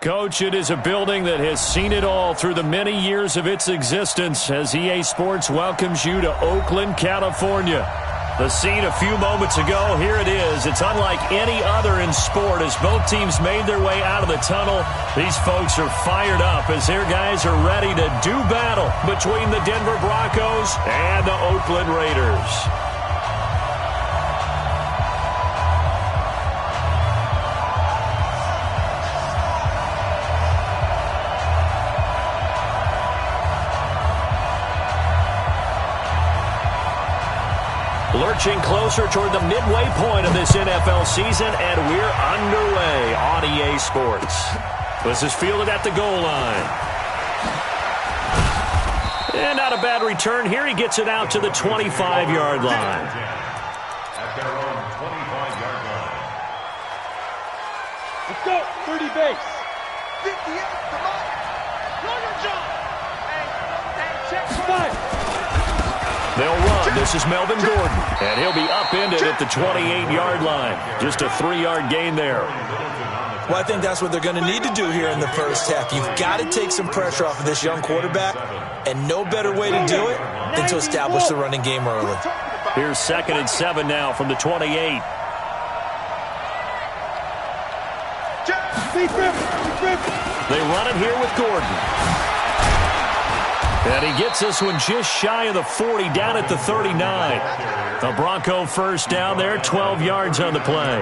Coach, it is a building that has seen it all through the many years of its existence as EA Sports welcomes you to Oakland, California. The scene a few moments ago, here it is. It's unlike any other in sport as both teams made their way out of the tunnel. These folks are fired up as their guys are ready to do battle between the Denver Broncos and the Oakland Raiders. Lurching closer toward the midway point of this NFL season, and we're underway on EA Sports. This is fielded at the goal line. And not a bad return here. He gets it out to the 25-yard line. At their own 25-yard line. Let's go, 30 base. 58, come on. Run your job. Hey, check. Five. They'll run. This is Melvin Gordon, and he'll be upended at the 28-yard line. Just a 3-yard gain there. Well, I think that's what they're going to need to do here in the first half. You've got to take some pressure off of this young quarterback, and no better way to do it than to establish the running game early. Here's 2nd and 7 now from the 28. They run it here with Gordon. And he gets this one just shy of the 40, down at the 39. The Bronco first down there, 12 yards on the play.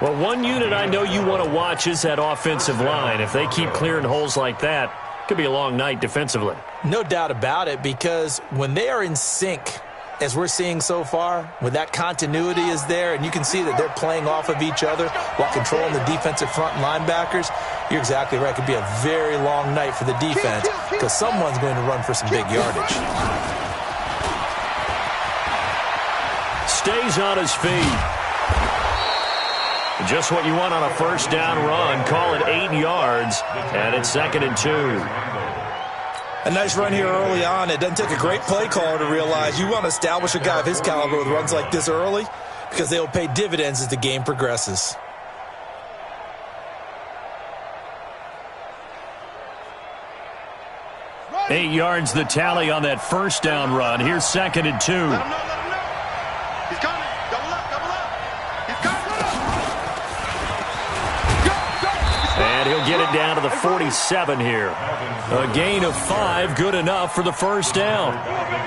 Well, one unit I know you want to watch is that offensive line. If they keep clearing holes like that, it could be a long night defensively. No doubt about it, because when they are in sync, as we're seeing so far, when that continuity is there, and you can see that they're playing off of each other while controlling the defensive front and linebackers, you're exactly right. It could be a very long night for the defense because someone's going to run for some big yardage. Stays on his feet. Just what you want on a first down run. Call it 8 yards, and it's 2nd and 2. A nice run here early on. It doesn't take a great play caller to realize you want to establish a guy of his caliber with runs like this early because they will pay dividends as the game progresses. Right. 8 yards the tally on that first down run. Here's 2nd and 2. Let him know, let him know. He's coming. Double up, double up. He's coming. And he'll get it down to the 47 here. A gain of 5, good enough for the first down.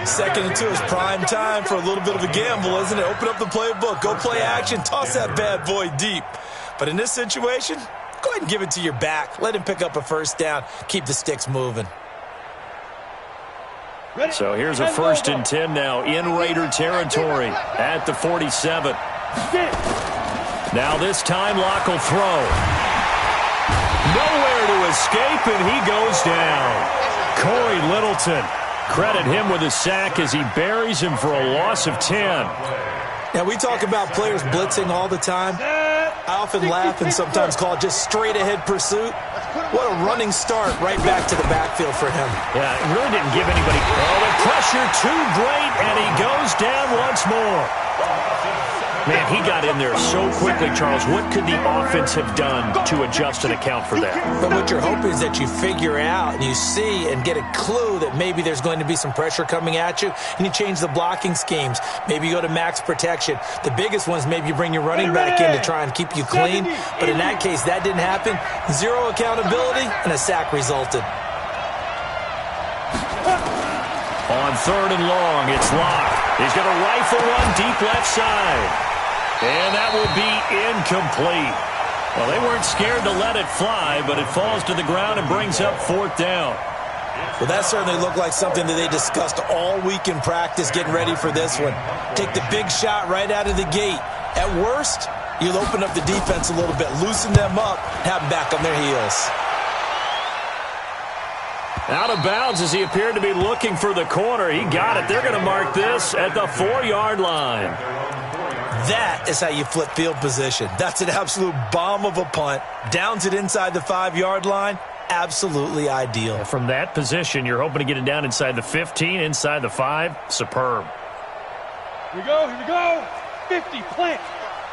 2nd and 2 is prime time for a little bit of a gamble, isn't it? Open up the playbook, go play action, toss that bad boy deep. But in this situation, go ahead and give it to your back. Let him pick up a first down. Keep the sticks moving. So here's a 1st and 10 now in Raider territory at the 47. Now this time Locke will throw. Nowhere to escape, and he goes down. Corey Littleton, credit him with a sack as he buries him for a loss of 10. Now, we talk about players blitzing all the time. I often laugh and sometimes call it just straight-ahead pursuit. What a running start right back to the backfield for him. Yeah, it really didn't give anybody. Oh, the pressure too great, and he goes down once more. Man, he got in there so quickly, Charles. What could the offense have done to adjust and account for that? But what you're hoping is that you figure out and you see and get a clue that maybe there's going to be some pressure coming at you, and you change the blocking schemes. Maybe you go to max protection. The biggest one is maybe you bring your running back in to try and keep you clean. But in that case, that didn't happen. Zero accountability, and a sack resulted. On 3rd and long, it's Locke. He's going to rifle one deep left side. And that will be incomplete. Well, they weren't scared to let it fly, but it falls to the ground and brings up 4th down. Well, that certainly looked like something that they discussed all week in practice getting ready for this one. Take the big shot right out of the gate. At worst, you'll open up the defense a little bit, loosen them up, have them back on their heels. Out of bounds as he appeared to be looking for the corner. He got it. They're going to mark this at the 4-yard line. That is how you flip field position. That's an absolute bomb of a punt. Downs it inside the 5-yard line. Absolutely ideal. From that position, you're hoping to get it down inside the 15, inside the 5. Superb. Here we go, here we go. 50, plant.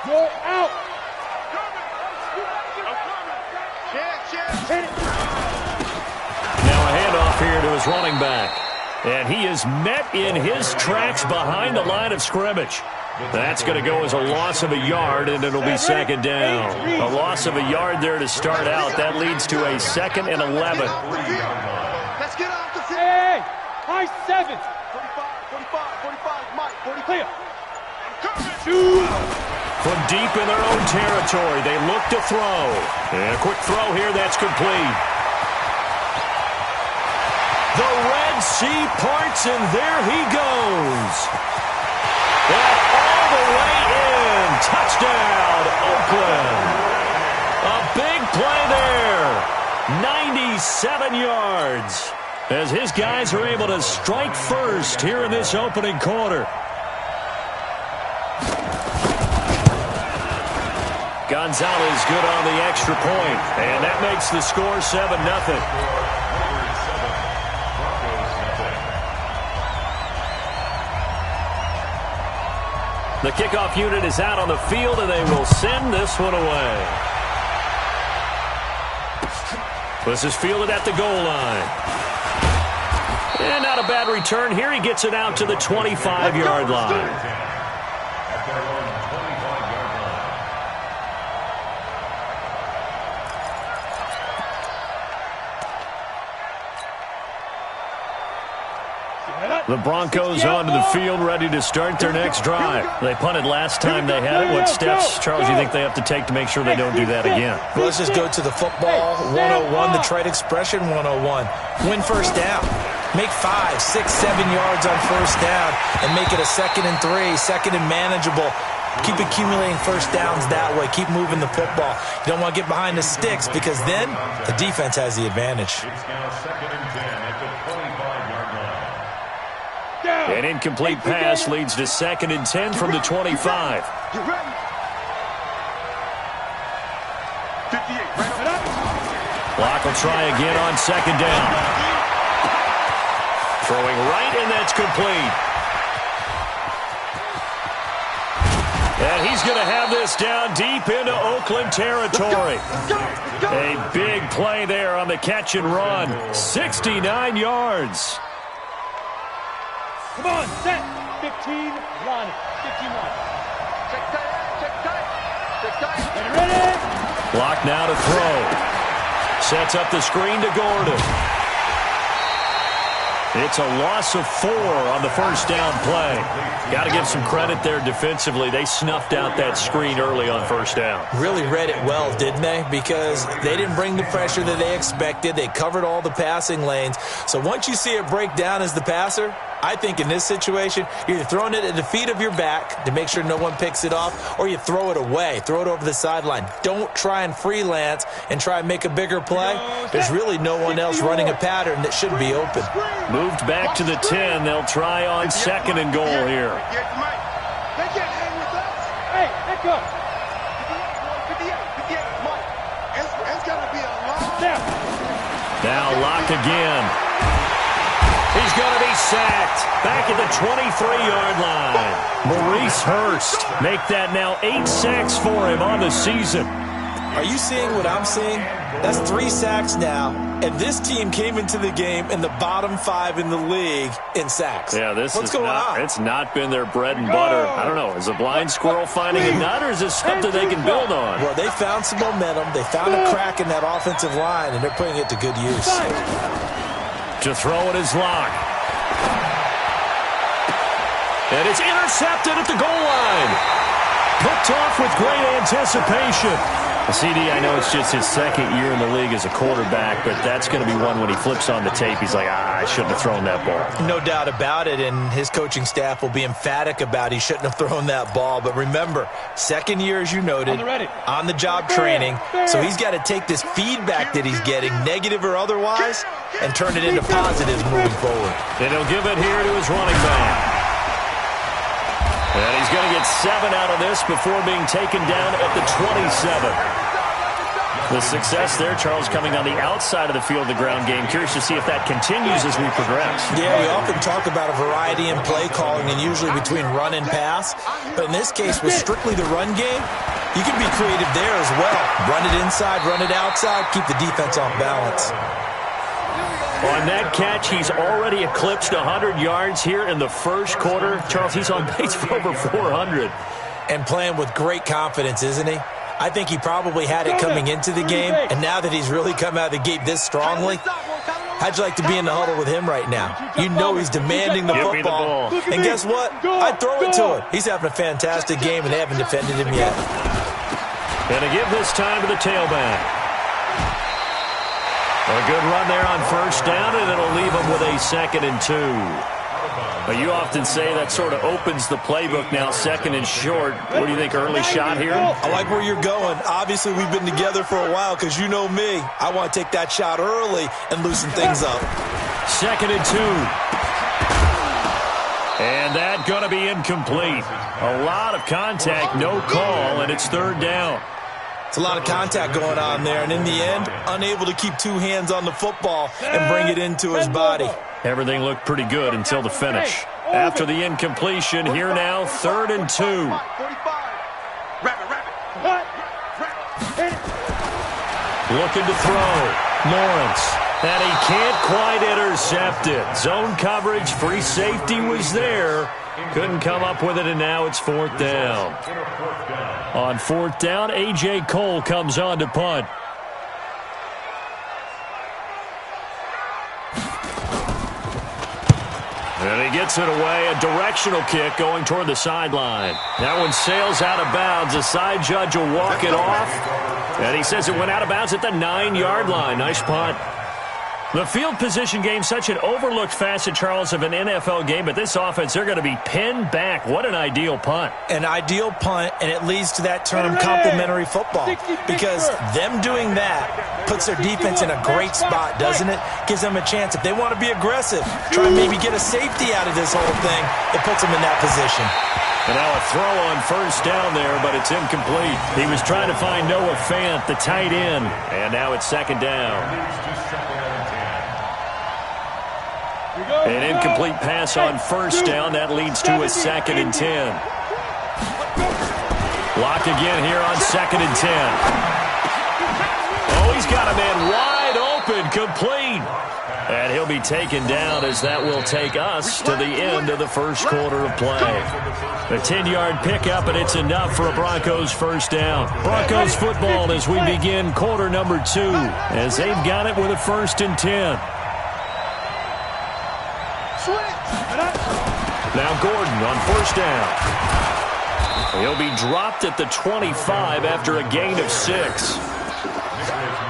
You're out. Check, check. Hit it. here to his running back. And he is met in his tracks behind the line of scrimmage. That's going to go as a loss of a yard, and it'll be second down. A loss of a yard there to start out. That leads to a 2nd and 11. Let's get off the field. Hey, high 7. 45, Mike, 40 Clear. Shoot. From deep in their own territory, they look to throw. And a quick throw here, that's complete. The Red Sea parts, and there he goes. And all the way in. Touchdown, Oakland. A big play there. 97 yards. As his guys are able to strike first here in this opening quarter. Gonzalez good on the extra point, and that makes the score 7-0. The kickoff unit is out on the field, and they will send this one away. This is fielded at the goal line. And not a bad return here. He gets it out to the 25-yard line. The Broncos onto the field, ready to start their next drive. They punted last time they had it. What steps, Charles, you think they have to take to make sure they don't do that again? Well, let's just go to the football 101, the trade expression 101. Win first down. Make 5, 6, 7 yards on first down and make it a 2nd and 3, 2nd and manageable. Keep accumulating first downs that way. Keep moving the football. You don't want to get behind the sticks because then the defense has the advantage. It's now 2nd and 10 at the 25-yard line. An incomplete pass leads to 2nd and 10 from the 25. You ready? 58. Block will try again on 2nd down. Throwing right, and that's complete. And he's going to have this down deep into Oakland territory. A big play there on the catch and run. 69 yards. Come on, set. 15, run. 15, run. Check tight. Ready? Block now to throw. Sets up the screen to Gordon. It's a loss of 4 on the first down play. Got to give some credit there defensively. They snuffed out that screen early on first down. Really read it well, didn't they? Because they didn't bring the pressure that they expected. They covered all the passing lanes. So once you see it break down as the passer, I think in this situation, you're either throwing it at the feet of your back to make sure no one picks it off, or you throw it away, throw it over the sideline. Don't try and freelance and try and make a bigger play. There's really no one else running a pattern that should be open. Moved back to the 10. They'll try on 2nd and goal here. They can't hang with us. Hey, let go. 58, Mike. It's got to be a long. Now Locke again. He's going to be sacked back at the 23-yard line. Maurice Hurst make that now 8 sacks for him on the season. Are you seeing what I'm seeing? That's 3 sacks now, and this team came into the game in the bottom 5 in the league in sacks. Yeah, What's going on? It's not been their bread and butter. I don't know. Is a blind squirrel finding a nut, or is this something they can build on? Well, they found some momentum. They found a crack in that offensive line, and they're putting it to good use. To throw it is Locke. And it's intercepted at the goal line. Picked off with great anticipation. CD, I know it's just his 2nd year in the league as a quarterback, but that's going to be one when he flips on the tape. He's like, I shouldn't have thrown that ball. No doubt about it, and his coaching staff will be emphatic about he shouldn't have thrown that ball. But remember, 2nd year, as you noted, on-the-job training. So he's got to take this feedback that he's getting, negative or otherwise, and turn it into positives moving forward. And he'll give it here to his running back. And he's going to get 7 out of this before being taken down at the 27. The success there, Charles, coming on the outside of the field, the ground game. Curious to see if that continues as we progress. Yeah, we often talk about a variety in play calling and usually between run and pass. But in this case, with strictly the run game, you can be creative there as well. Run it inside, run it outside, keep the defense off balance. On that catch, he's already eclipsed 100 yards here in the first quarter. Charles, he's on pace for over 400. And playing with great confidence, isn't he? I think he probably had it coming into the game, and now that he's really come out of the gate this strongly, how'd you like to be in the huddle with him right now? You know he's demanding the football. And guess what? I'd throw it to him. He's having a fantastic game, and they haven't defended him yet. And to give this time to the tailback. A good run there on first down, and it'll leave him with a 2nd and 2. But you often say that sort of opens the playbook now, 2nd and short. What do you think, early shot here? I like where you're going. Obviously, we've been together for a while because you know me. I want to take that shot early and loosen things up. 2nd and 2. And that going to be incomplete. A lot of contact, no call, and it's 3rd down. It's a lot of contact going on there, and in the end, unable to keep 2 hands on the football and bring it into his body. Everything looked pretty good until the finish. After the incompletion, here now, 3rd and 2. Looking to throw. Lawrence. And he can't quite intercept it. Zone coverage, free safety was there. Couldn't come up with it, and now it's 4th down. On 4th down, A.J. Cole comes on to punt. And he gets it away. A directional kick going toward the sideline. That one sails out of bounds. The side judge will walk it off. And he says it went out of bounds at the 9-yard line. Nice punt. The field position game, such an overlooked facet, Charles, of an NFL game. But this offense, they're going to be pinned back. What an ideal punt. An ideal punt, and it leads to that term complementary football. Because them doing that puts their defense in a great spot, doesn't it? Gives them a chance. If they want to be aggressive, try and maybe get a safety out of this whole thing, it puts them in that position. And now a throw on first down there, but it's incomplete. He was trying to find Noah Fant, the tight end. And now it's 2nd down. An incomplete pass on first down. That leads to a 2nd and 10. Lock again here on 2nd and 10. Oh, he's got a man wide open, complete. And he'll be taken down as that will take us to the end of the first quarter of play. A 10-yard pickup, and it's enough for a Broncos first down. Broncos football as we begin quarter number 2, as they've got it with a 1st and 10. Now Gordon on first down. He'll be dropped at the 25 after a gain of 6.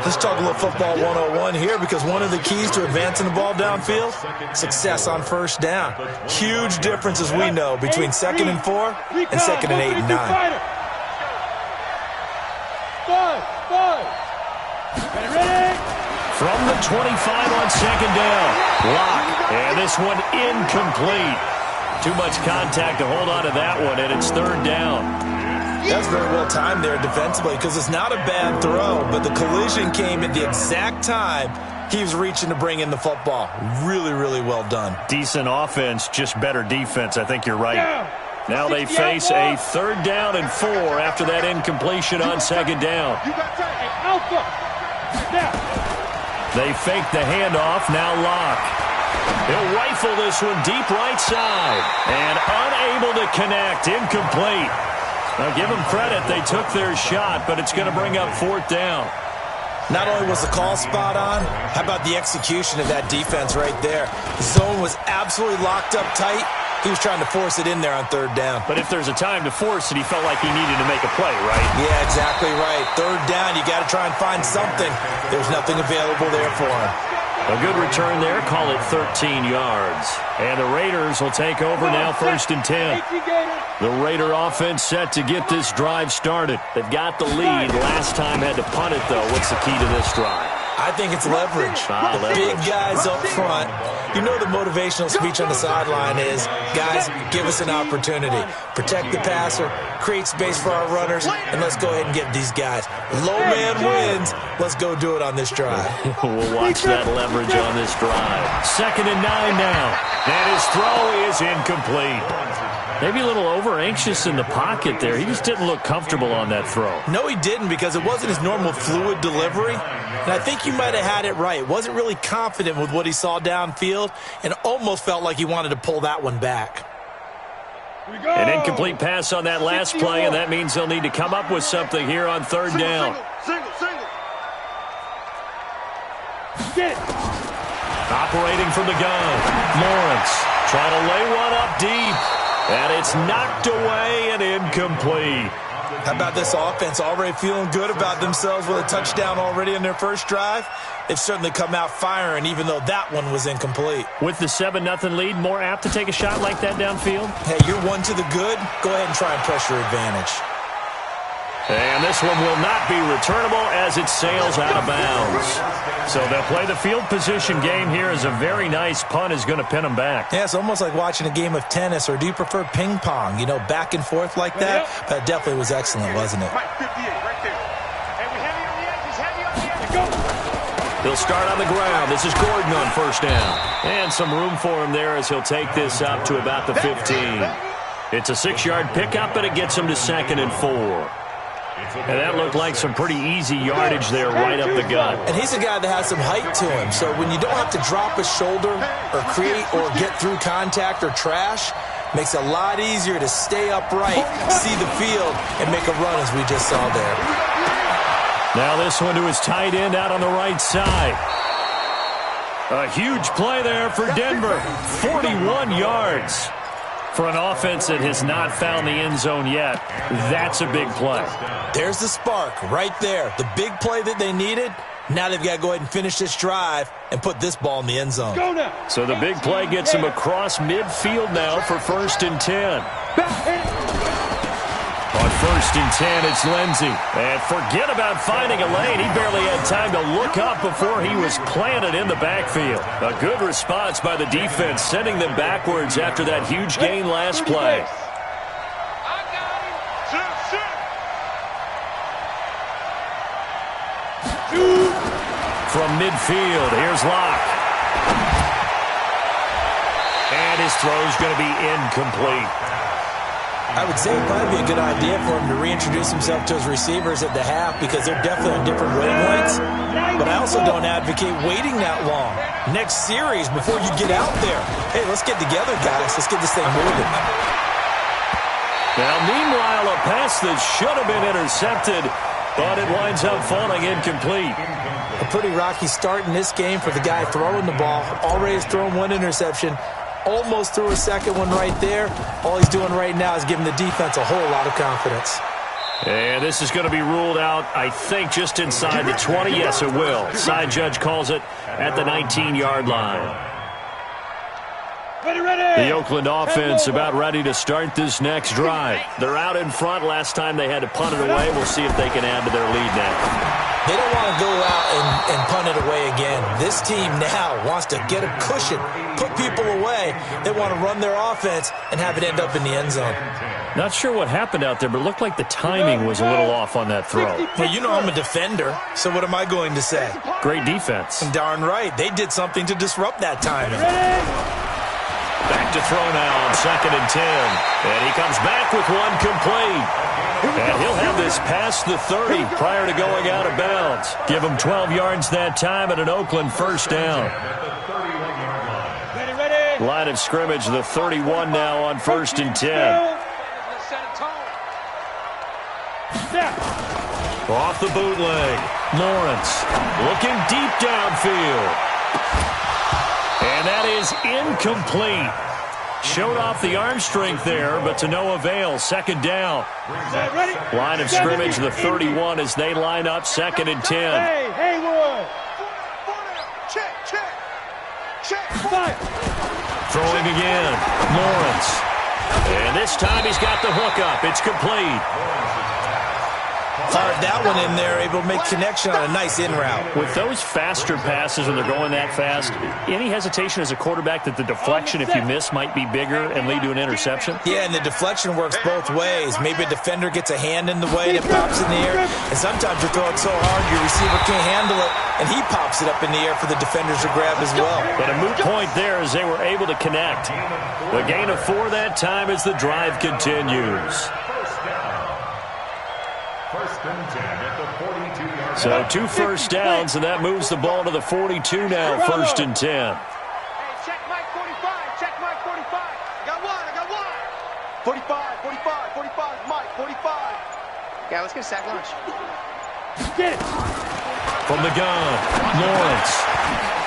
Let's talk a little football 101 here, because one of the keys to advancing the ball downfield, success on first down. Huge difference, as we know, between 2nd and 4 and 2nd and 8 and 9. From the 25 on 2nd down. Lock. And this one incomplete. Too much contact to hold on to that one, and it's 3rd down. That's very well timed there defensively, because it's not a bad throw, but the collision came at the exact time he was reaching to bring in the football. Really, really well done. Decent offense, just better defense. I think you're right. Now they face a 3rd down and 4 after that incompletion on 2nd down. They fake the handoff, now Lock. He'll rifle this one deep right side. And unable to connect, incomplete. Now give them credit, they took their shot, but it's going to bring up 4th down. Not only was the call spot on, how about the execution of that defense right there? The zone was absolutely locked up tight. He was trying to force it in there on 3rd down. But if there's a time to force it, he felt like he needed to make a play, right? Yeah, exactly right. 3rd down, you got to try and find something. There's nothing available there for him. A good return there, call it 13 yards. And the Raiders will take over now 1st and 10. The Raider offense set to get this drive started. They've got the lead. Last time had to punt it, though. What's the key to this drive? I think it's leverage. The big guys up front. You know the motivational speech on the sideline is, guys, give us an opportunity. Protect the passer, create space for our runners, and let's go ahead and get these guys. Low man wins. Let's go do it on this drive. We'll watch that leverage on this drive. 2nd and 9 now. And his throw is incomplete. Maybe a little over-anxious in the pocket there. He just didn't look comfortable on that throw. No, he didn't, because it wasn't his normal fluid delivery. And I think you might have had it right. Wasn't really confident with what he saw downfield and almost felt like he wanted to pull that one back. An incomplete pass on that last play, and that means they'll need to come up with something here on third down. Single. Operating from the gun, Lawrence trying to lay one up deep, and it's knocked away and incomplete. How about this offense already feeling good about themselves with a touchdown already in their first drive? They've certainly come out firing, even though that one was incomplete. With the 7-0 lead, more apt to take a shot like that downfield? Hey, you're one to the good. Go ahead and try and press your advantage. And this one will not be returnable as it sails out of bounds. So they'll play the field position game here as a very nice punt is going to pin them back. Yeah, it's almost like watching a game of tennis, or do you prefer ping pong? You know, back and forth like that? That definitely was excellent, wasn't it? Right, 58, right there. And we heavy on the edge. He's heavy on the edge. Go. He'll start on the ground. This is Gordon on first down. And some room for him there as he'll take this up to about the 15. It's a 6-yard pickup, and it gets him to 2nd and 4. And that looked like some pretty easy yardage there right up the gut. And he's a guy that has some height to him. So when you don't have to drop a shoulder or create or get through contact or trash, makes it a lot easier to stay upright, see the field, and make a run as we just saw there. Now this one to his tight end out on the right side. A huge play there for Denver. 41 yards. For an offense that has not found the end zone yet, that's a big play. There's the spark right there. The big play that they needed. Now they've got to go ahead and finish this drive and put this ball in the end zone. So the big play gets him across midfield now for 1st and 10. On 1st and 10, it's Lindsey. And forget about finding a lane. He barely had time to look up before he was planted in the backfield. A good response by the defense, sending them backwards after that huge gain last play. From midfield, here's Locke. And his throw's going to be incomplete. I would say it'd probably be a good idea for him to reintroduce himself to his receivers at the half, because they're definitely on different wavelengths. But I also don't advocate waiting that long. Next series, before you get out there, hey, let's get together, guys. Let's get this thing moving. Now, meanwhile, a pass that should have been intercepted, but it winds up falling incomplete. A pretty rocky start in this game for the guy throwing the ball. Already has thrown one interception. Almost threw a second one right there. All he's doing right now is giving the defense a whole lot of confidence. And this is going to be ruled out, I think, just inside the 20. Yes, it will. Side judge calls it at the 19-yard line. Ready. The Oakland offense about ready to start this next drive. They're out in front. Last time they had to punt it away. We'll see if they can add to their lead now. They don't want to go out and punt it away again. This team now wants to get a cushion, put people away. They want to run their offense and have it end up in the end zone. Not sure what happened out there, but it looked like the timing was a little off on that throw. Well, you know I'm a defender, so what am I going to say? Great defense. Darn right. They did something to disrupt that timing. Back to throw now on 2nd and 10. And he comes back with one complete. And he'll have this past the 30 prior to going out of bounds. Give him 12 yards that time and an Oakland 1st down. Ready. Line of scrimmage, the 31 now on 1st and 10. Off the bootleg. Lawrence looking deep downfield. And that is incomplete. Showed off the arm strength there, but to no avail. 2nd down. Line of scrimmage, the 31 as they line up 2nd and 10. Hey, Haywood. Check. Fire. Throwing again. Lawrence. And this time he's got the hook up. It's complete. Fired that one in there, able to make connection on a nice in route. With those faster passes and they're going that fast, any hesitation as a quarterback that the deflection, if you miss, might be bigger and lead to an interception? Yeah, and the deflection works both ways. Maybe a defender gets a hand in the way and it pops in the air. And sometimes you throw it so hard your receiver can't handle it, and he pops it up in the air for the defenders to grab as well. But a moot point there as they were able to connect. The gain of 4 that time as the drive continues. First and 10 at the 42-yard line. So 2 first downs, and that moves the ball to the 42 now, first and 10. Hey, check Mike 45. Check Mike 45. I got one. 45, Mike, 45. Yeah, let's get a sack lunch. Get it. From the gun, Lawrence.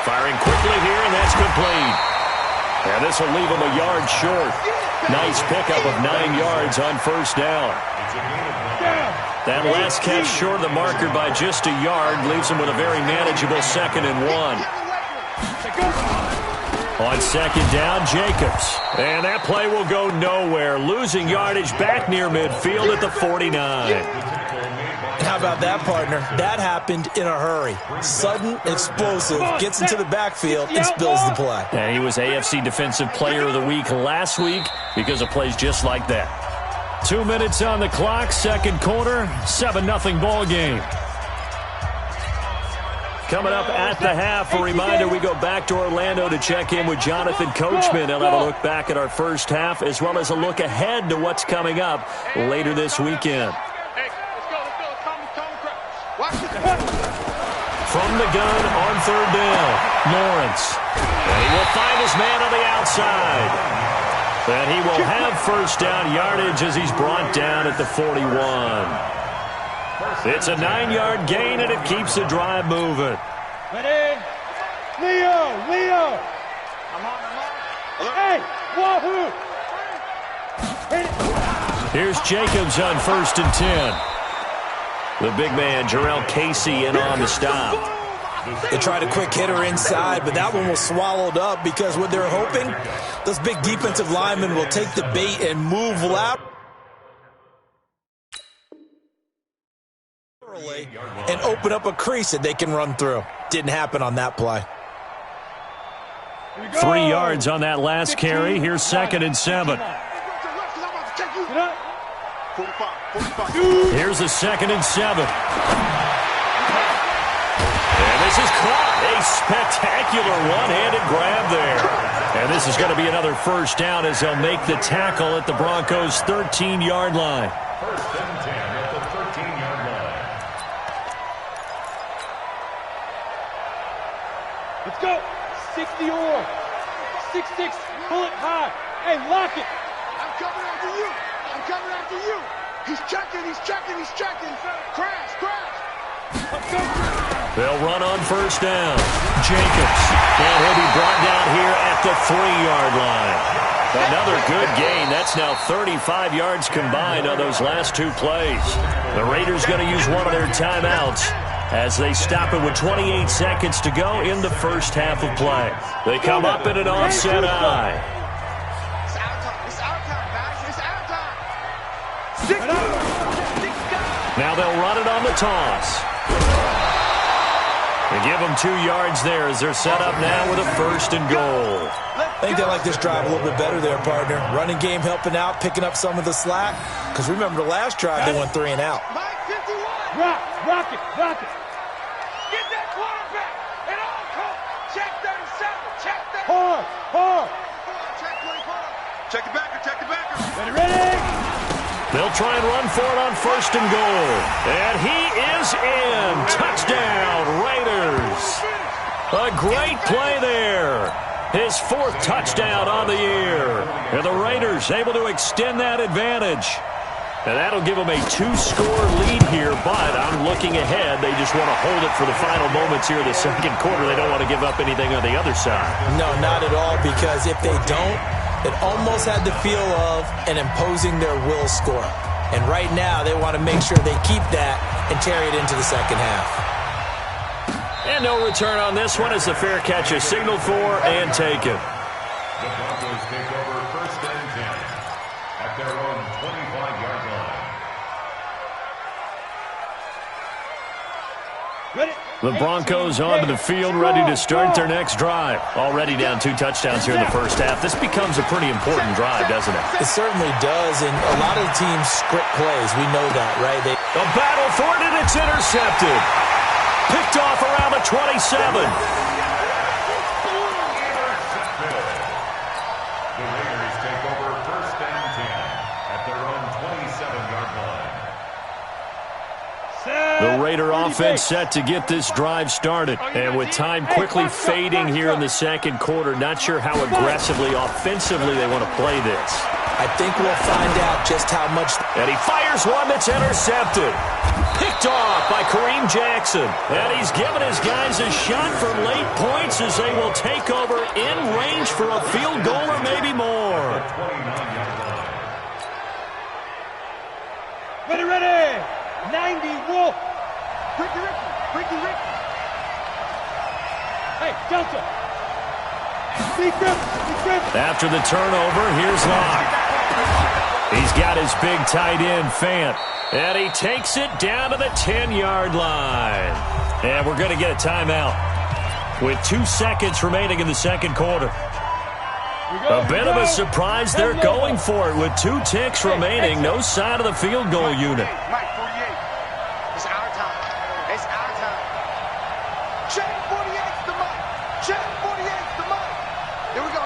Firing quickly here, and that's complete. And this will leave him a yard short. Nice pickup of 9 yards on first down. That last catch short of the marker by just a yard leaves him with a very manageable 2nd and 1. On second down, Jacobs. And that play will go nowhere. Losing yardage back near midfield at the 49. How about that, partner? That happened in a hurry. Sudden, explosive, gets into the backfield, and spills the play. And he was AFC Defensive Player of the Week last week because of plays just like that. 2 minutes on the clock, second quarter, 7-0 ball game. Coming up at the half, a reminder, we go back to Orlando to check in with Jonathan Coachman. He'll have a look back at our first half as well as a look ahead to what's coming up later this weekend. From the gun on third down, Lawrence. And he will find his man on the outside. And he will have first down yardage as he's brought down at the 41. It's a 9-yard gain, and it keeps the drive moving. Ready? Leo. I'm on. Hey, wahoo. Hit it. Here's Jacobs on first and 10. The big man, Jarrell Casey, in on the stop. They tried a quick hitter inside, but that one was swallowed up because what they're hoping, those big defensive linemen will take the bait and move laterally and open up a crease that they can run through. Didn't happen on that play. 3 yards on that last carry. Here's 2nd and 7. Here's a 2nd and 7. And this is caught. A spectacular one-handed grab there. And this is going to be another first down as they'll make the tackle at the Broncos' 13-yard line. First and 10 at the 13-yard line. Let's go. 60 or 6-6. Pull it high. Hey, lock it. I'm coming after you. He's checking. Crash. Let's go. They'll run on first down. Jacobs. And he'll be brought down here at the 3-yard line. Another good gain. That's now 35 yards combined on those last 2 plays. The Raiders going to use one of their timeouts as they stop it with 28 seconds to go in the first half of play. They come up in an offset eye. It's our time, guys. It's our time. Now they'll run it on the toss. They give them 2 yards there as they're set up now with a 1st and goal. I think they like this drive a little bit better there, partner. Running game helping out, picking up some of the slack. Because remember the last drive, they went 3 and out. Mike 51. Rock it. Get that quarterback. And all coach. Check 37. Check that. Hard. Check 24. Check the backer. Ready. They'll try and run for it on 1st and goal. And he is in. Touchdown, Raiders. A great play there. His 4th touchdown on the year. And the Raiders able to extend that advantage. And that'll give them a 2-score lead here, but I'm looking ahead. They just want to hold it for the final moments here of the second quarter. They don't want to give up anything on the other side. No, not at all, because if they don't, it almost had the feel of an imposing their will score. And right now, they want to make sure they keep that and carry it into the second half. And no return on this one as the fair catch is signaled for and taken. The Broncos take over first and 10 at their own 25-yard line. Ready. The Broncos onto the field, ready to start their next drive. Already down 2 touchdowns here in the first half. This becomes a pretty important drive, doesn't it? It certainly does, and a lot of the teams script plays. We know that, right? A battle for it, and it's intercepted. Picked off around the 27. The Raiders take over first and 10 at their own 27-yard line. offense set to get this drive started. And with time quickly fading here in the second quarter, not sure how aggressively, offensively they want to play this. I think we'll find out just how much. And he fires one that's intercepted. Picked off by Kareem Jackson. And he's given his guys a shot for late points as they will take over in range for a field goal or maybe more. Ready. 90 Wolf. Ricky. Hey, Delta. Secret. After the turnover, here's Locke. He's got his big tight end, Fant. And he takes it down to the 10-yard line. And we're going to get a timeout with 2 seconds remaining in the second quarter. A bit of a surprise. They're going for it with 2 ticks remaining. No sign of the field goal unit. Mike, 48. It's our time. It's our time. Check 48's the Mike. Check 48's the Mike. Here we go.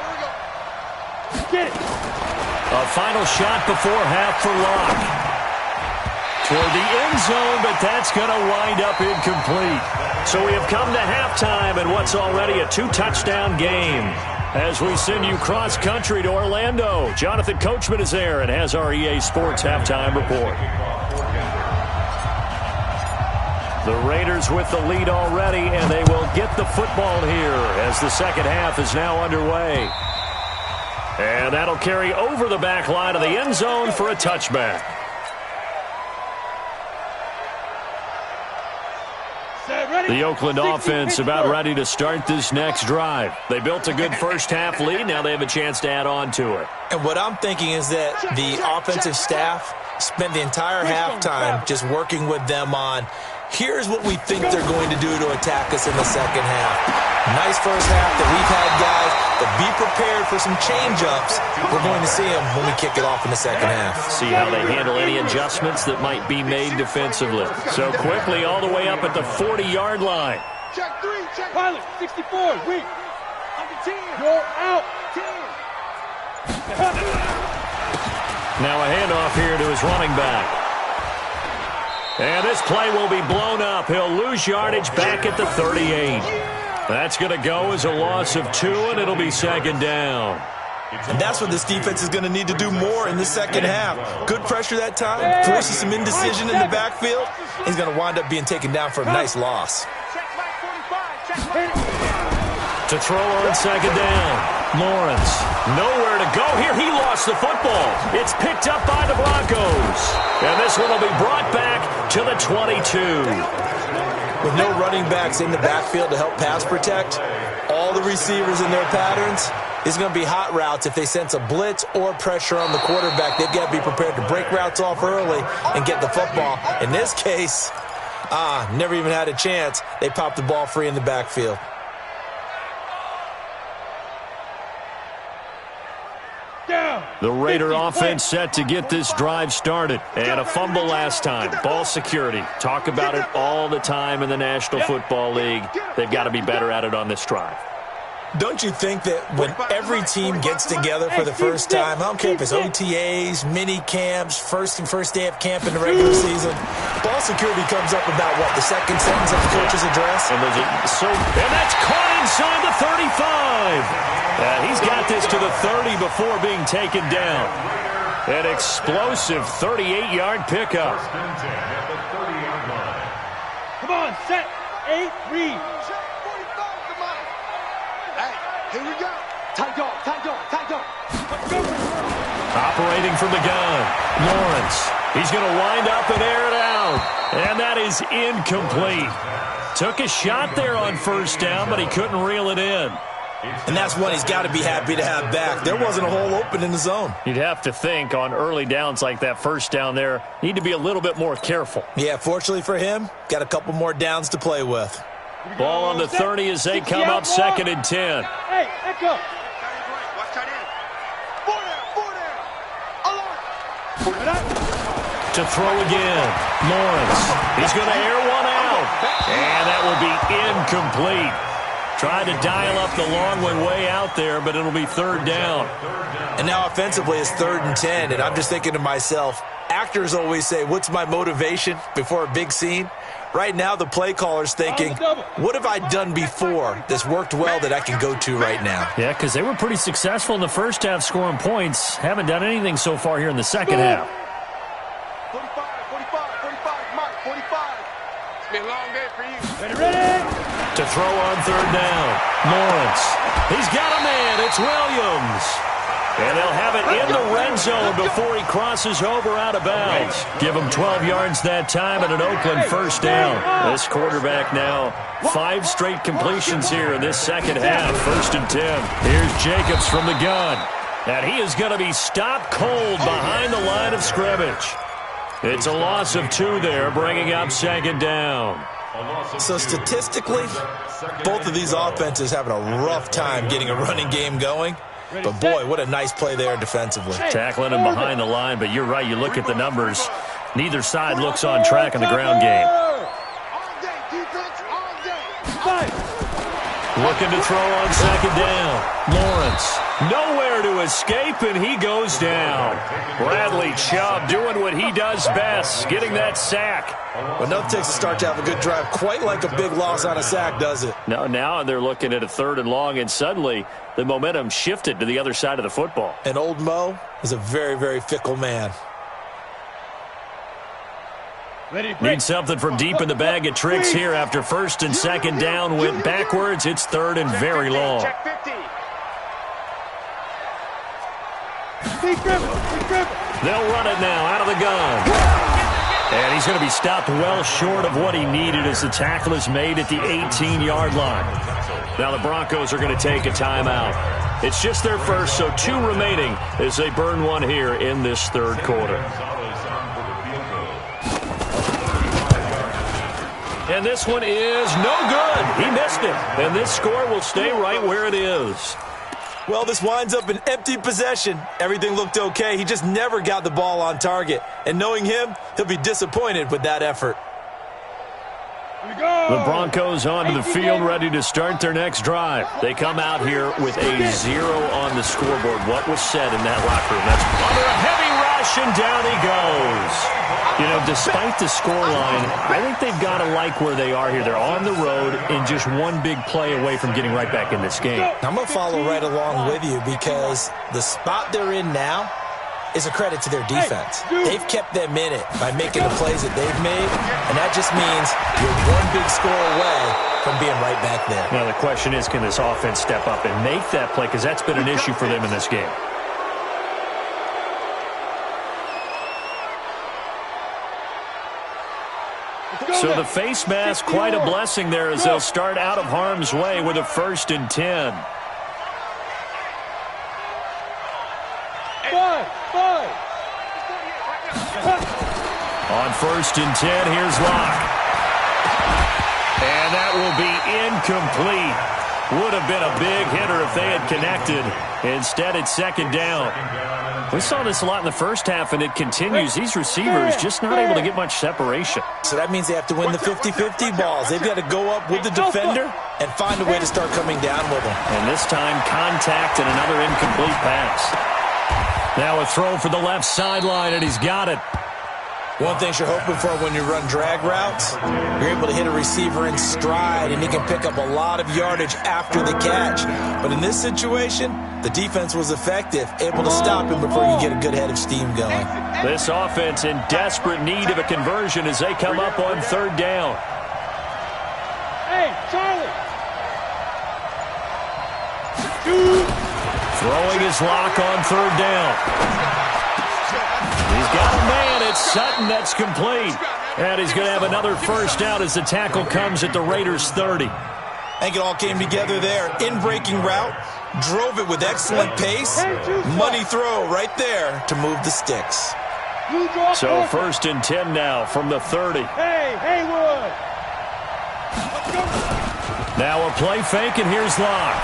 Get it. A final shot before half for Locke. Toward the end zone, but that's going to wind up incomplete. So we have come to halftime in what's already a 2-touchdown game. As we send you cross-country to Orlando, Jonathan Coachman is there and has our EA Sports halftime report. The Raiders with the lead already, and they will get the football here as the second half is now underway. And that'll carry over the back line of the end zone for a touchback. The Oakland offense about ready to start this next drive. They built a good first-half lead. Now they have a chance to add on to it. And what I'm thinking is that the offensive staff spent the entire halftime just working with them on, here's what we think they're going to do to attack us in the second half. Nice first half that we've had, guys, but be prepared for some change-ups. We're going to see them when we kick it off in the second half. See how they handle any adjustments that might be made defensively. So quickly all the way up at the 40-yard line. Check 3. Check. Pilot, 64. Weak. Under 10. You're out. 10. Now a handoff here to his running back. And this play will be blown up. He'll lose yardage back at the 38. That's going to go as a loss of 2, and it'll be second down. And that's what this defense is going to need to do more in the second half. Good pressure that time, forces some indecision in the backfield. He's going to wind up being taken down for a nice loss. Check Mike 45. Check Mike. To throw on second down. Lawrence, nowhere to go here. He lost the football. It's picked up by the Broncos. And this one will be brought back to the 22. With no running backs in the backfield to help pass protect, all the receivers in their patterns, it's going to be hot routes. If they sense a blitz or pressure on the quarterback, they've got to be prepared to break routes off early and get the football. In this case, never even had a chance. They popped the ball free in the backfield. The Raider offense set to get this drive started. And a fumble last time. Ball security. Talk about it all the time in the National Football League. They've got to be better at it on this drive. Don't you think that when every team gets together for the first time, I don't care if it's OTAs, mini camps, first day of camp in the regular season, ball security comes up about what, the second sentence of the coach's address? And that's caught inside the 35. He's got this to the 30 before being taken down. An explosive 38-yard pickup. Come on, set, 8, read. Here we go. Tight dog. Operating from the gun. Lawrence. He's going to wind up and air it out. And that is incomplete. Took a shot there on first down, but he couldn't reel it in. And that's one he's got to be happy to have back. There wasn't a hole open in the zone. You'd have to think on early downs like that first down there, need to be a little bit more careful. Yeah, fortunately for him, got a couple more downs to play with. Ball on the 30 as they come up 2nd and 10. Hey, echo. Watch tight end. 4 down. Alert. To throw again. Lawrence. He's going to air one out. And that will be incomplete. Tried to dial up the long way out there, but it'll be third down. And now offensively it's 3rd and 10, and I'm just thinking to myself, actors always say, what's my motivation before a big scene? Right now the play caller's thinking, what have I done before that's worked well that I can go to right now? Yeah, because they were pretty successful in the first half scoring points. Haven't done anything so far here in the second half. 45, 45, Mike, 45. It's been a long day for you. Ready? To throw on third down, Lawrence. He's got a man. It's Williams. And they'll have it in the red zone before he crosses over out of bounds. Give him 12 yards that time and an Oakland first down. This quarterback now, 5 straight completions here in this second half. 1st and 10. Here's Jacobs from the gun. And he is going to be stopped cold behind the line of scrimmage. It's a loss of 2 there, bringing up 2nd down. So statistically, both of these offenses having a rough time getting a running game going. But, boy, what a nice play there defensively. Tackling him behind the line, but you're right. You look at the numbers. Neither side looks on track in the ground game. Looking to throw on 2nd down. Lawrence, nowhere to escape, and he goes down. Bradley Chubb doing what he does best, getting that sack. Well, nothing takes a start to have a good drive quite like a big loss on a sack, does it? No, now they're looking at a 3rd and long, and suddenly the momentum shifted to the other side of the football. And old Mo is a very, very fickle man. Need something from deep in the bag of tricks here after 1st and 2nd down went backwards. It's 3rd and very long. Check 50. They'll run it now out of the gun. And he's going to be stopped well short of what he needed as the tackle is made at the 18-yard line. Now the Broncos are going to take a timeout. It's just their first, so 2 remaining as they burn one here in this 3rd quarter. And this one is no good. He missed it. And this score will stay right where it is. Well, this winds up an empty possession. Everything looked okay. He just never got the ball on target. And knowing him, he'll be disappointed with that effort. The Broncos onto the field, ready to start their next drive. They come out here with a 0 on the scoreboard. What was said in that locker room? That's under a heavy rush, and down he goes. You know, despite the scoreline, I think they've got to like where they are here. They're on the road and just one big play away from getting right back in this game. I'm going to follow right along with you because the spot they're in now is a credit to their defense. They've kept them in it by making the plays that they've made, and that just means you're one big score away from being right back there. Now, the question is, can this offense step up and make that play? Because that's been an issue for them in this game. So the face mask, quite a blessing there as they'll start out of harm's way with a 1st and 10. On 1st and 10, here's Locke. And that will be incomplete. Would have been a big hitter if they had connected. Instead, it's 2nd down. We saw this a lot in the first half, and it continues. These receivers just not able to get much separation. So that means they have to win the 50-50 balls. They've got to go up with the defender and find a way to start coming down with them. And this time, contact and another incomplete pass. Now a throw for the left sideline, and he's got it. One thing you're hoping for when you run drag routes, you're able to hit a receiver in stride, and he can pick up a lot of yardage after the catch. But in this situation, the defense was effective, able to stop him before you get a good head of steam going. This offense in desperate need of a conversion as they come up on 3rd down. Hey, Charlie! Throwing his lock on 3rd down. He's got a man. It's Sutton that's complete. And he's going to have another first down as the tackle comes at the Raiders' 30. I think it all came together there. In-breaking route, drove it with excellent pace. Money throw right there to move the sticks. So 1st and 10 now from the 30. Hey, Haywood! Now a play fake, and here's Locke.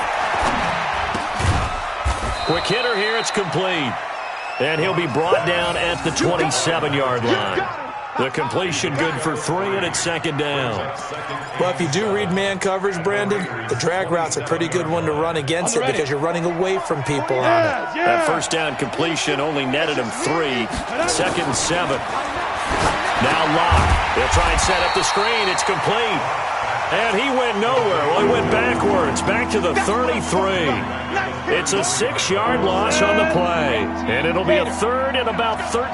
Quick hitter here, it's complete. And he'll be brought down at the 27-yard line. The completion good for 3, and it's second down. Well, if you do read man coverage, Brandon, the drag route's a pretty good one to run against it because you're running away from people on it. That first down completion only netted him 3. Second and 7. Now Locke. He'll try and set up the screen. It's complete. And he went nowhere. Well, he went backwards, back to the 33. It's a 6-yard loss on the play. And it'll be a third and about 13.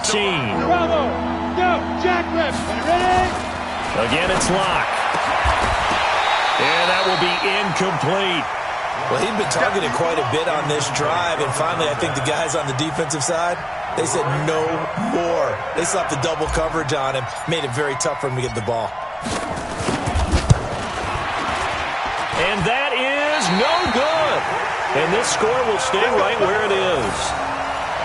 Bravo. Go. Jack left. Ready? Again, it's Locke. And that will be incomplete. Well, he'd been targeted quite a bit on this drive, and finally I think the guys on the defensive side, they said no more. They slapped the double coverage on him, made it very tough for him to get the ball. And that is no good. And this score will stay right where it is.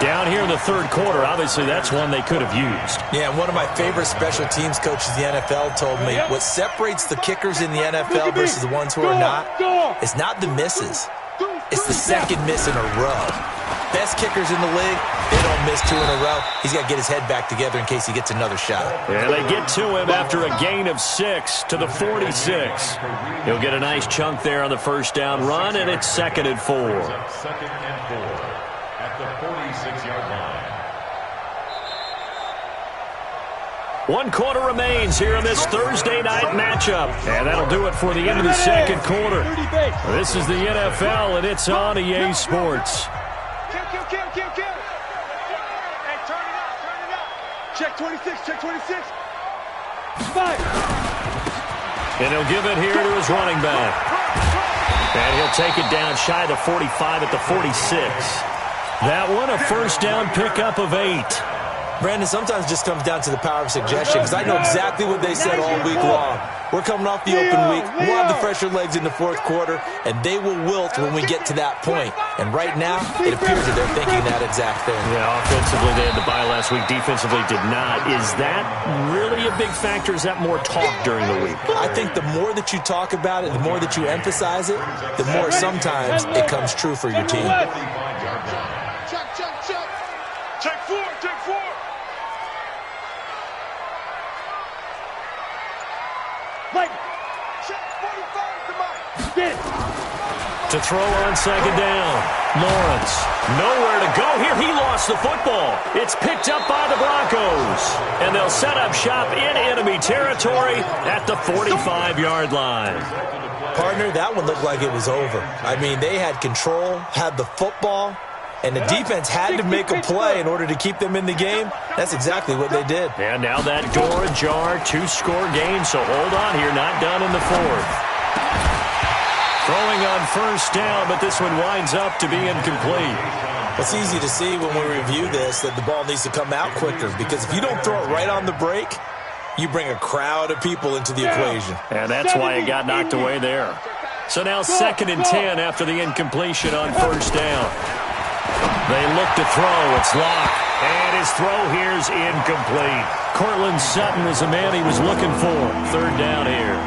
Down here in the third quarter, obviously that's one they could have used. Yeah, and one of my favorite special teams coaches in the NFL told me what separates the kickers in the NFL versus the ones who are not is not the misses. It's the second miss in a row. Best kickers in the league, they don't miss 2 in a row. He's got to get his head back together in case he gets another shot. And they get to him after a gain of 6 to the 46. He'll get a nice chunk there on the first down run, and it's second and 4. Second and 4 at the 46-yard line. 1 quarter remains here in this Thursday night matchup. And that'll do it for the end of the second quarter. This is the NFL, and it's on EA Sports. Kill. Hey, turn it up. Check 26, check 26. 5. And he'll give it here to his running back. And he'll take it down shy of the 45 at the 46. That one, a first down pickup of 8. Brandon, sometimes it just comes down to the power of suggestion because I know exactly what they said all week long. We're coming off the open week. We'll have the fresher legs in the fourth quarter, and they will wilt when we get to that point. And right now, it appears that they're thinking that exact thing. Yeah, offensively, they had the bye last week. Defensively, did not. Is that really a big factor? Is that more talk during the week? I think the more that you talk about it, the more that you emphasize it, the more sometimes it comes true for your team. Check. Check 4. Mike. Check 45 to Mike. Get it. To throw on second down. Lawrence, nowhere to go here. He lost the football. It's picked up by the Broncos. And they'll set up shop in enemy territory at the 45-yard line. Partner, that one looked like it was over. I mean, they had control, had the football, and the defense had to make a play in order to keep them in the game. That's exactly what they did. And now that door ajar, 2-score game, so hold on here, not done in the fourth. Throwing on first down, but this one winds up to be incomplete. It's easy to see when we review this that the ball needs to come out quicker because if you don't throw it right on the break, you bring a crowd of people into the equation. And that's why it got knocked away there. So now second and 10 after the incompletion on first down. They look to throw. It's Locke. And his throw here's incomplete. Cortland Sutton was the man he was looking for. Third down here.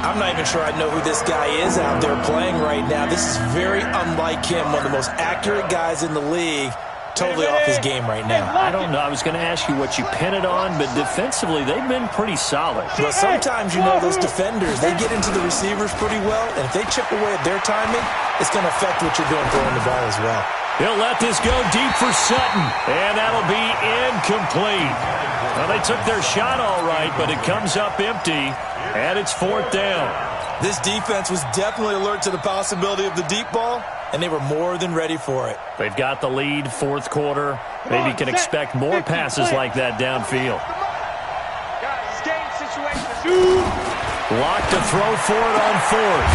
I'm not even sure I know who this guy is out there playing right now. This is very unlike him, one of the most accurate guys in the league. Totally off his game right now. I don't know. I was going to ask you what you pin it on, but defensively, they've been pretty solid. But sometimes, you know, those defenders, they get into the receivers pretty well, and if they chip away at their timing, it's going to affect what you're doing throwing the ball as well. He'll let this go deep for Sutton, and that'll be incomplete. Well, they took their shot all right, but it comes up empty, and it's fourth down. This defense was definitely alert to the possibility of the deep ball, and they were more than ready for it. They've got the lead, fourth quarter. Maybe can expect more passes like that downfield. Guys, game situation. Locked to throw for it on fourth.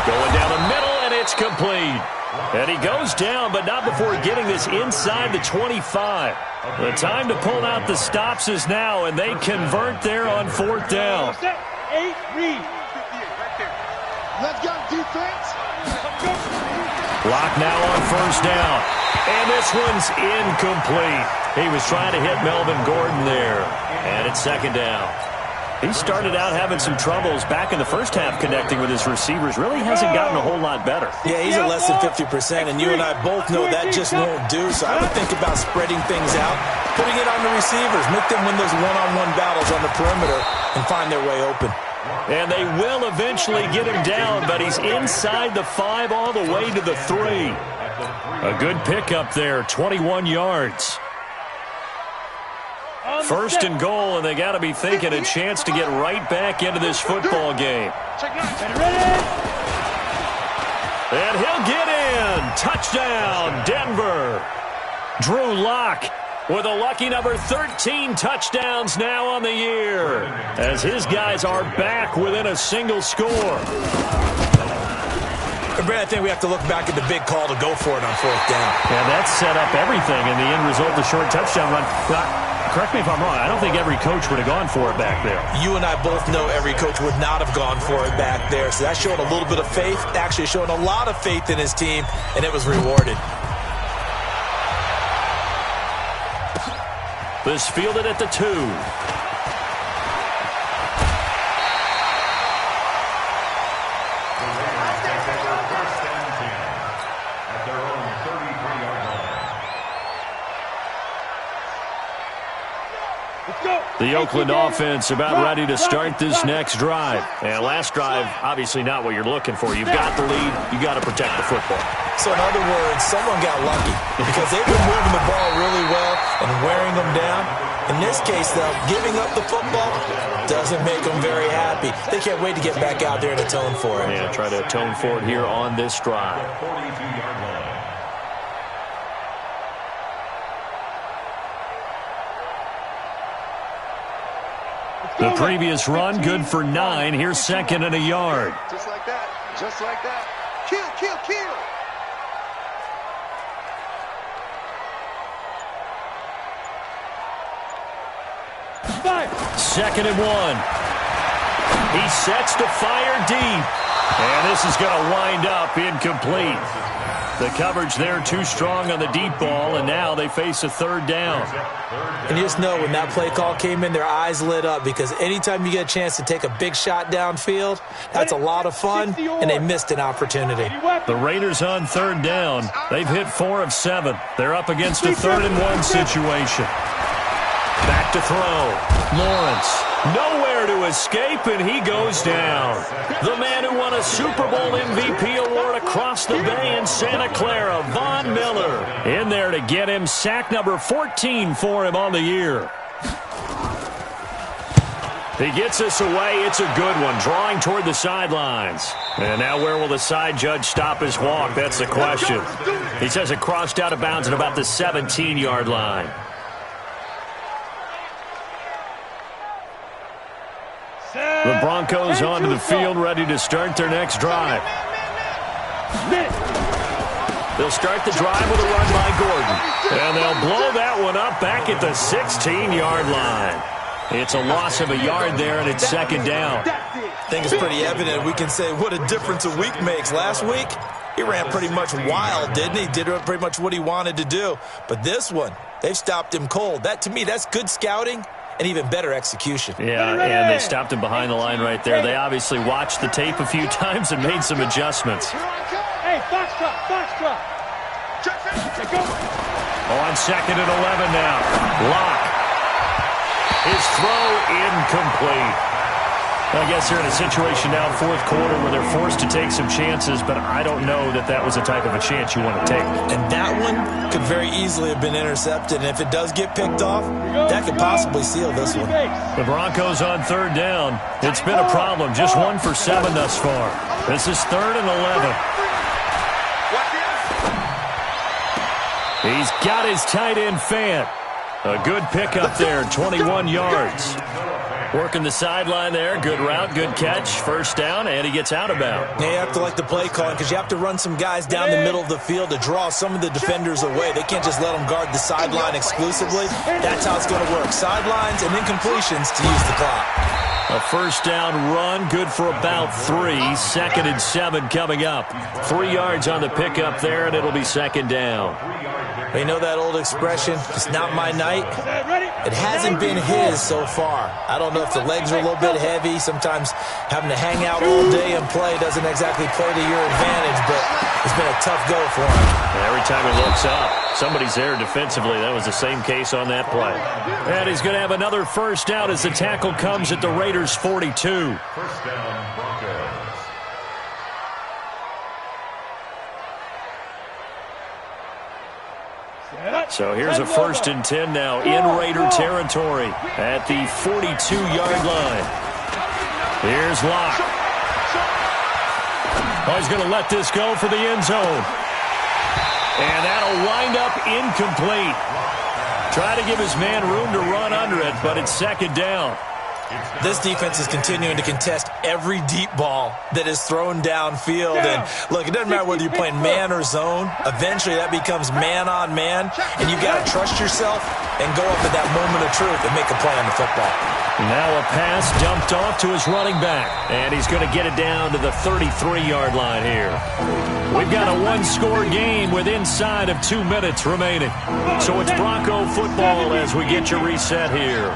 Going down the middle, and it's complete. And he goes down, but not before getting this inside the 25. The time to pull out the stops is now, and they convert there on fourth down. 8, read. Let's go, defense. Lock now on first down. And this one's incomplete. He was trying to hit Melvin Gordon there. And it's second down. He started out having some troubles back in the first half connecting with his receivers. Really hasn't gotten a whole lot better. Yeah, he's at less than 50%, and you and I both know that just won't do. So I would think about spreading things out, putting it on the receivers, make them win those one-on-one battles on the perimeter and find their way open. And they will eventually get him down, but he's inside the 5 all the way to the 3. A good pickup there, 21 yards. First and goal, and they got to be thinking a chance to get right back into this football game. And he'll get in. Touchdown, Denver. Drew Lock with a lucky number 13 touchdowns now on the year, as his guys are back within a single score. Brad, I think we have to look back at the big call to go for it on 4th down. Yeah, that set up everything, and the end result, the short touchdown run. Correct me if I'm wrong, I don't think every coach would have gone for it back there. You and I both know every coach would not have gone for it back there, so that showed a little bit of faith, actually showing a lot of faith in his team, and it was rewarded. This fielded at the 2. The Oakland offense about ready to start this next drive. And last drive, obviously not what you're looking for. You've got the lead. You got to protect the football. So in other words, someone got lucky because they've been moving the ball really well and wearing them down. In this case, though, giving up the football doesn't make them very happy. They can't wait to get back out there and atone for it. Yeah, try to atone for it here on this drive. The previous run, good for 9. Here's 2nd and a yard. Just like that. Just like that. Kill, kill, kill. Fire. 2nd and 1. He sets to fire deep. And this is going to wind up incomplete. The coverage there too strong on the deep ball, and now they face a 3rd down. And you just know when that play call came in, their eyes lit up because anytime you get a chance to take a big shot downfield, that's a lot of fun, and they missed an opportunity. The Raiders on 3rd down. They've hit 4 of 7. They're up against a 3rd and 1 situation. Back to throw. Lawrence. Nowhere to escape, and he goes down. The man who won a Super Bowl MVP award across the bay in Santa Clara, Von Miller, in there to get him sack number 14 for him on the year. He gets us away. It's a good one, drawing toward the sidelines. And now where will the side judge stop his walk? That's the question. He says it crossed out of bounds at about the 17-yard line. The Broncos onto the field, ready to start their next drive. They'll start the drive with a run by Gordon. And they'll blow that one up back at the 16-yard line. It's a loss of a yard there, and it's 2nd down. I think it's pretty evident. We can say what a difference a week makes. Last week, he ran pretty much wild, didn't he? Did pretty much what he wanted to do. But this one, they've stopped him cold. That, to me, that's good scouting and even better execution. Yeah, and they stopped him behind the line right there. They obviously watched the tape a few times and made some adjustments. Hey, box drop. On 2nd and 11 now. Lock. His throw incomplete. I guess they're in a situation now, 4th quarter, where they're forced to take some chances, but I don't know that that was the type of a chance you want to take. And that one could very easily have been intercepted, and if it does get picked off, that could possibly seal this one. The Broncos on 3rd down. It's been a problem, just 1 for 7 thus far. This is 3rd and 11. He's got his tight end Fant. A good pickup there, 21 yards. Working the sideline there. Good route, good catch. 1st down, and he gets out of bounds. You have to like the play calling because you have to run some guys down the middle of the field to draw some of the defenders away. They can't just let them guard the sideline exclusively. That's how it's going to work. Sidelines and incompletions to use the clock. A first down run, good for about 3. 2nd and 7 coming up. 3 yards on the pickup there, and it'll be 2nd down. You know that old expression, it's not my night? It hasn't been his so far. I don't know if the legs are a little bit heavy. Sometimes having to hang out all day and play doesn't exactly play to your advantage, but it's been a tough go for him. And every time he looks up, somebody's there defensively. That was the same case on that play. And he's going to have another first down as the tackle comes at the Raiders' 42. First down, Broncos. So here's a 1st and 10 now in Raider territory at the 42-yard line. Here's Locke. Oh, he's going to let this go for the end zone. And that'll wind up incomplete. Try to give his man room to run under it, but it's 2nd down. This defense is continuing to contest every deep ball that is thrown downfield. And, look, it doesn't matter whether you're playing man or zone. Eventually, that becomes man-on-man, and you've got to trust yourself and go up at that moment of truth and make a play on the football. Now a pass dumped off to his running back, and he's going to get it down to the 33-yard line here. We've got a one-score game with inside of 2 minutes remaining. So it's Bronco football as we get your reset here.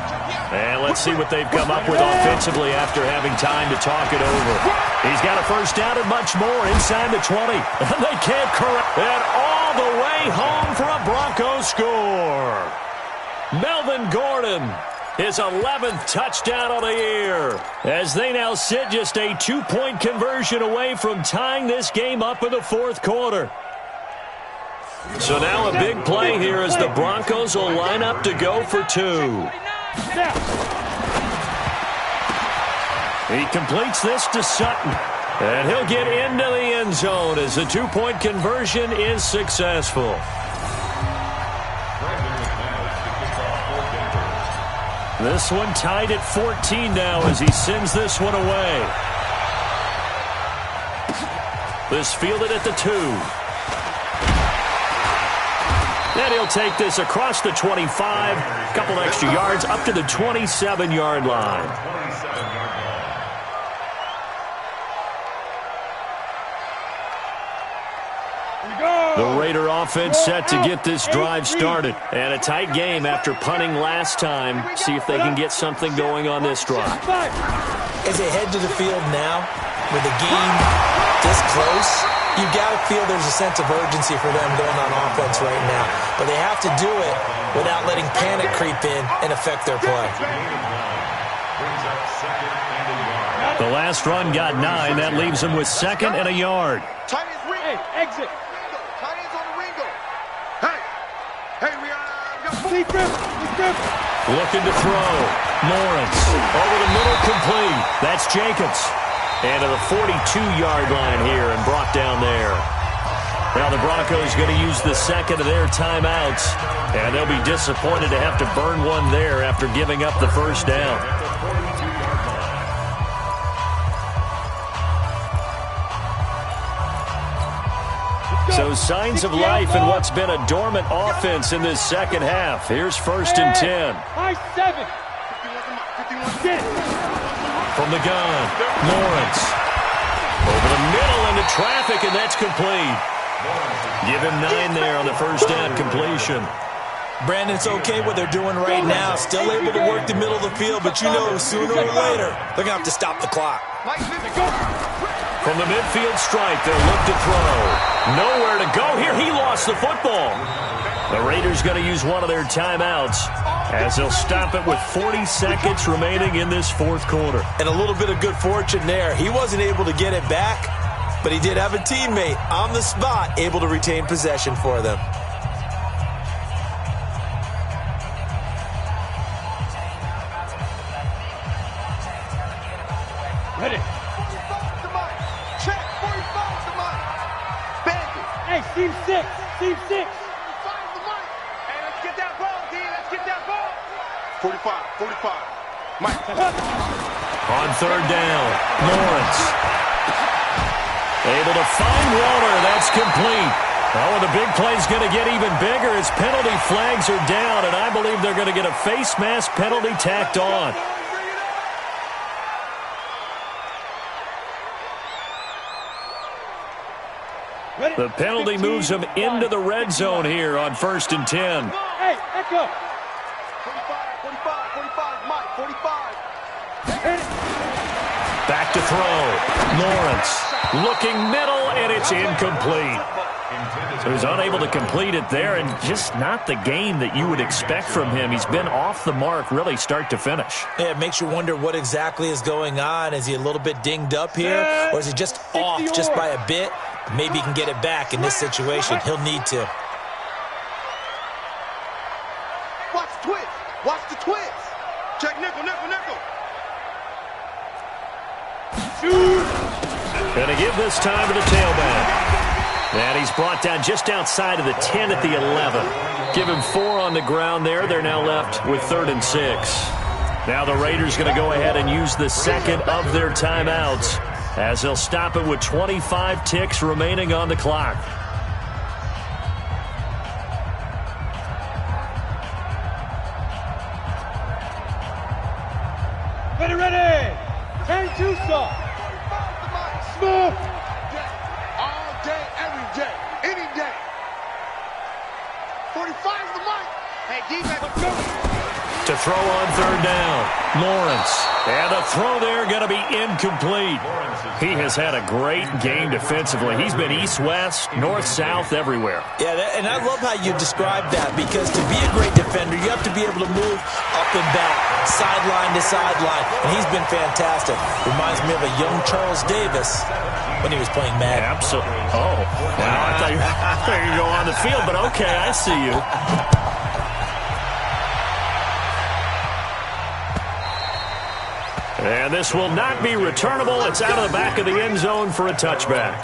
And let's see what they've come up with offensively after having time to talk it over. He's got a first down and much more inside the 20. And they can't correct that all the way home for a Bronco score. Melvin Gordon, his 11th touchdown of the year, as they now sit just a 2-point conversion away from tying this game up in the 4th quarter. So now a big play here as the Broncos will line up to go for 2. He completes this to Sutton, and he'll get into the end zone as the 2-point conversion is successful. This one tied at 14 now as he sends this one away. This fielded at the 2. Then he'll take this across the 25, a couple extra yards up to the 27-yard line. The Raider offense set to get this drive started. And a tight game after punting last time. See if they can get something going on this drive. As they head to the field now, with the game this close, you've got to feel there's a sense of urgency for them going on offense right now. But they have to do it without letting panic creep in and affect their play. The last run got 9. That leaves them with 2nd and a yard. Hey, exit. Looking to throw. Lawrence over the middle, complete. That's Jacobs. And to the 42-yard line here and brought down there. Now the Broncos going to use the 2nd of their timeouts. And they'll be disappointed to have to burn one there after giving up the first down. So signs of life in what's been a dormant offense in this second half. Here's 1st and 10. High 7. From the gun, Lawrence. Over the middle into traffic, and that's complete. Give him 9 there on the first down completion. Brandon, it's okay what they're doing right now. Still able to work the middle of the field, but you know sooner or later they're going to have to stop the clock. From the midfield stripe, they'll look to throw. Nowhere to go here. He lost the football. The Raiders going to use one of their timeouts as they'll stop it with 40 seconds remaining in this 4th quarter. And a little bit of good fortune there. He wasn't able to get it back, but he did have a teammate on the spot able to retain possession for them. Ready. Check. 45 to Mike. Bandit. Hey, team 6. Team 6. 45 to Mike. Hey, let's get that ball, D. Let's get that ball. 45. Mike. On 3rd down, Lawrence. Able to find Waller. That's complete. Oh, and the big play's going to get even bigger as penalty flags are down, and I believe they're going to get a face mask penalty tacked on. The penalty moves them into the red zone here on 1st and 10. Hey, echo. 45, 45, 45, Mike, 45. Back to throw. Lawrence looking middle, and it's incomplete. So he's unable to complete it there, and just not the game that you would expect from him. He's been off the mark really start to finish. Yeah, it makes you wonder what exactly is going on. Is he a little bit dinged up here, or is he just off just by a bit? Maybe he can get it back in this situation. He'll need to. Watch the twist. Watch the twist. Check nickel, nickel, nickel. Going to give this time to the tailback. And he's brought down just outside of the 10 at the 11. Give him 4 on the ground there. They're now left with 3rd and 6. Now the Raiders going to go ahead and use the second of their timeouts as they'll stop it with 25 ticks remaining on the clock. Ready, ready. 10-2 stop. Smooth. All day, every day, any day. 45 is the mic. Hey, defense, let's go. To throw on 3rd down, Lawrence. And the throw there going to be incomplete. He has had a great game defensively. He's been east-west, north-south, everywhere. Yeah, and I love how you describe that, because to be a great defender, you have to be able to move up and back, sideline to sideline, and he's been fantastic. Reminds me of a young Charles Davis when he was playing Madden. Absolutely. Oh, wow. I thought you were going to go on the field, but okay, I see you. And this will not be returnable. It's out of the back of the end zone for a touchback.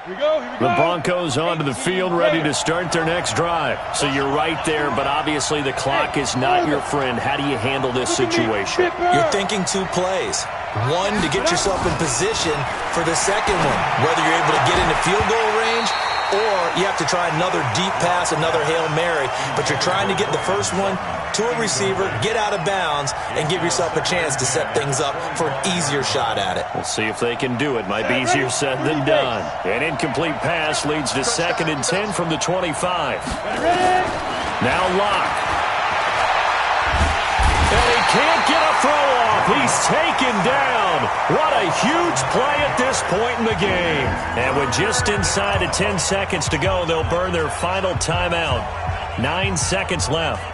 Here we go. The Broncos onto the field, ready to start their next drive. So you're right there, but obviously the clock is not your friend. How do you handle this situation? You're thinking 2 plays. One, to get yourself in position for the second one, whether you're able to get into field goal range or you have to try another deep pass, another Hail Mary. But you're trying to get the first one to a receiver, get out of bounds, and give yourself a chance to set things up for an easier shot at it. We'll see if they can do it. Might be easier said than done. An incomplete pass leads to 2nd and 10 from the 25. Now Locke. And he can't get a throw off. He's taken down. What a huge play at this point in the game. And with just inside of 10 seconds to go, they'll burn their final timeout. 9 seconds left.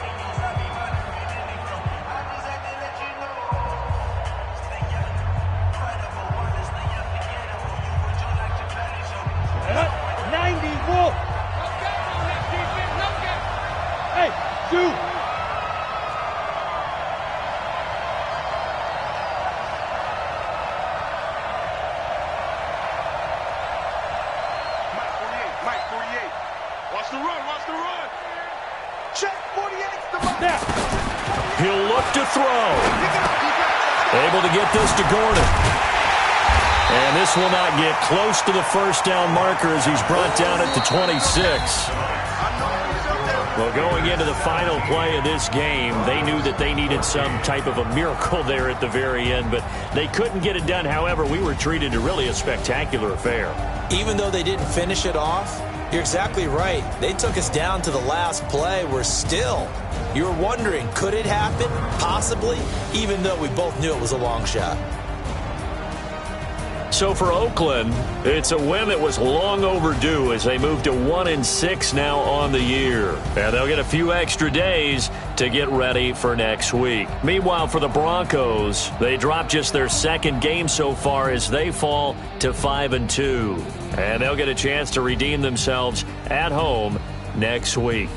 He'll look to throw. Able to get this to Gordon. And this will not get close to the first down marker as he's brought down at the 26. Well, going into the final play of this game, they knew that they needed some type of a miracle there at the very end, but they couldn't get it done. However, we were treated to really a spectacular affair. Even though they didn't finish it off, you're exactly right. They took us down to the last play. We're still, you were wondering, could it happen? Possibly, even though we both knew it was a long shot. So for Oakland, it's a win that was long overdue as they move to 1-6 now on the year. And they'll get a few extra days to get ready for next week. Meanwhile, for the Broncos, they drop just their second game so far as they fall to 5-2. And they'll get a chance to redeem themselves at home next week.